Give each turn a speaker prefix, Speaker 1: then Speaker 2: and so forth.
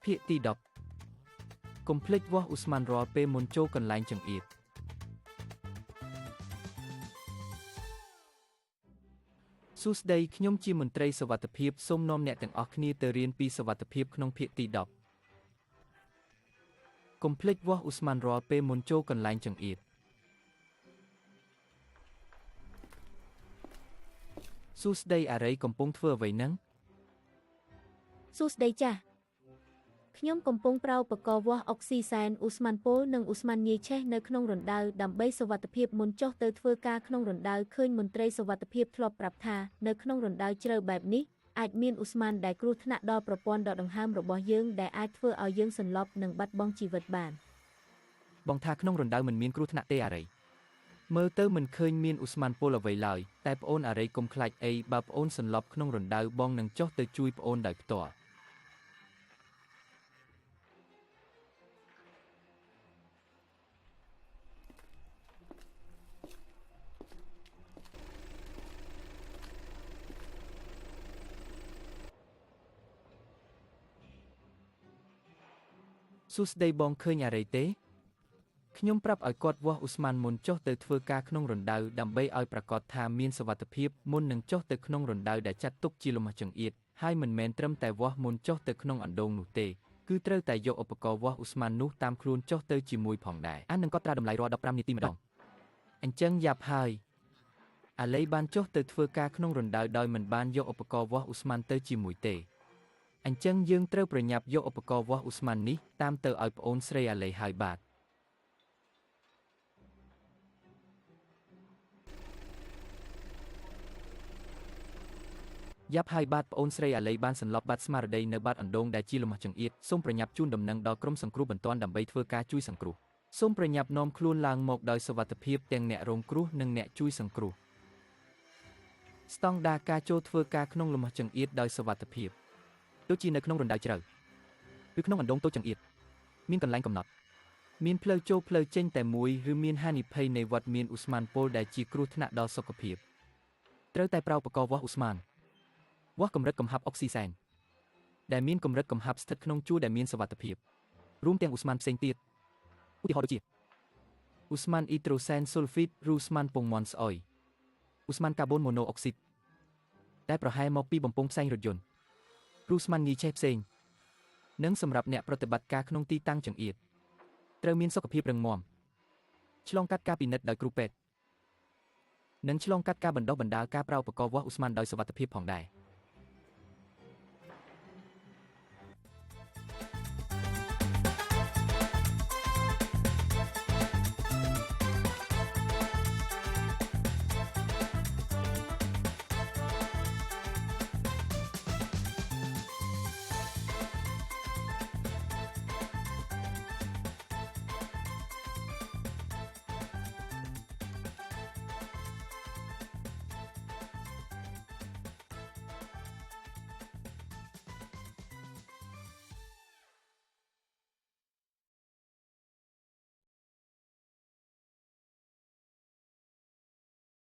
Speaker 1: ភាគទី10កុំភ្លេចវាស់អ៊ូស្មានរាល់ពេលមុនចូលកន្លែងចង្អៀតសួស្តីខ្ញុំជាមន្ត្រីសុវត្ថិភាពសូមនាំអ្នកទាំងអស់គ្នាទៅរៀនពីសុវត្ថិភាពក្នុងភាគទី10កុំភ្លេចវាស់អ៊ូស្មានរាល់ពេលមុនចូលកន្លែងចង្អៀតសួស្តីអារ៉ៃកំពុងធ្វើអ្វីហ្នឹង
Speaker 2: សួស្តីចាស់ខ្ញុំកំពុងប្រើឧបករណ៍វាស់អុកស៊ីសែនអ៊ូស្មានពូលនិងអ៊ូស្មានញីឆេះនៅក្នុងរណ្ដៅដើម្បីសុវត្ថិភាពមុនចុះទៅធ្វើការក្នុងរណ្ដៅឃើញមន្ត្រីសុវត្ថិភាពធ្លាប់ប្រាប់ថានៅក្នុងរណ្ដៅជ្រៅបែបនេះអាចមានអ៊ូស្មានដែលគ្រោះថ្នាក់ដល់ប្រព័ន្ធដកដង្ហើមរបស់យើងដែលអាចធ្វើឲ្យយើងសន្លប់និងបាត់បង់ជីវិតបាន
Speaker 1: បងថាក្នុងរណ្ដៅមិនមានគ្រោះថ្នាក់ទេអារ៉ៃមើលទៅមិនឃើញមានអ៊ូស្មានពូលអ្វីឡើយតែប្អូនអារ៉ៃកុំខ្លាចអីបើប្អូនសន្លប់ក្នុងរណ្ដៅបងនឹងចុះទៅជួយប្អូនដោយផ្ទាល់សួស្តីបងឃើញអារ៉ៃទេខ្ញុំប្រាប់ឲ្យគាត់វាស់អ៊ូស្មានមុនចុះទៅធ្វើការក្នុងរណ្ដៅដើម្បីឲ្យប្រាកដថាមានសុវត្ថិភាពមុននឹងចុះទៅក្នុងរណ្ដៅដែលចាត់ទុកជាលំហចង្អៀតហើយមិនមែនត្រឹមតែវាស់មុនចុះទៅក្នុងអណ្ដូងនោះទេគឺត្រូវតែយកឧបករណ៍វាស់អ៊ូស្មាននោះតាមខ្លួនចុះទៅជាមួយផងដែរអាននឹងកត់ត្រាតម្លៃរាល់15នាទីម្ដងអញ្ចឹងយ៉ាប់ហើយអាឡៃបានចុះទៅធ្វើការក្នុងរណ្ដៅដោយមិនបានយកឧបករណ៍វាស់អ៊ូស្មានទៅជាមួយទេអញ្ចឹងយើងត្រូវប្រញាប់យកឧបករណ៍វាស់អ៊ូស្មាននេះតាមទៅឲ្យប្អូនស្រីអាឡៃហើយបាទយ៉ាប់ហើយបាទប្អូនស្រីអាឡៃបានសន្លប់បាត់ស្មារតីនៅបាតអណ្ដូងដែលជាលំហចង្អៀតសូមប្រញាប់ជូនដំណឹងដល់ក្រុមសង្គ្រោះបន្ទាន់ដើម្បីធ្វើការជួយសង្គ្រោះសូមប្រញាប់នាំខ្លួនឡើងមកដោយសុវត្ថិភាពទាំងអ្នករងគ្រោះនិងអ្នកជួយសង្គ្រោះស្តង់ដារការចូលធ្វើការក្នុងលំហចង្អៀតដោយសុវត្ថិភាពដូចជានៅក្នុងរណ្ដៅជ្រៅឬក្នុងអណ្ដូងតូចចង្អៀតមានកន្លែងកំណត់មានផ្លូវចូលផ្លូវចេញតែមួយឬមានហានិភ័យនៃវត្តមានអ៊ូស្មានពូលដែលជាគ្រោះថ្នាក់ដល់សុខភាពត្រូវតែប្រើឧបករណ៍វាស់អ៊ូស្មានវាស់កម្រិតកំហាប់អុកស៊ីសែនដែលមានកម្រិតកំហាប់ស្ថិតក្នុងជួរដែលមានសុវត្ថិភាពរួមទាំងអ៊ូស្មានផ្សេងទៀតឧទាហរណ៍ដូចជាអ៊ូស្មានអ៊ីត្រូសែនស៊ុលហ្វីតឬអ៊ូស្មានពងមាន់ស្អុយអ៊ូស្មានកាបូនម៉ូណូអុកស៊ីតដែលប្រហែលមកពីបំពង់ផ្សែងរថយន្តឬអ៊ូស្មានញីឆេះផ្សេងនិងសម្រាប់អ្នកប្រតិបត្តិការក្នុងទីតាំងចង្អៀតត្រូវមានសុខភាពរឹងមាំឆ្លងកាត់ការពិនិត្យដោយគ្រូពេទ្យនិងឆ្លងកាត់ការបណ្ដុះបណ្ដាលការប្រើឧបករណ៍វាស់អ៊ូស្មានដោយសុវត្ថិភាពផងដែរ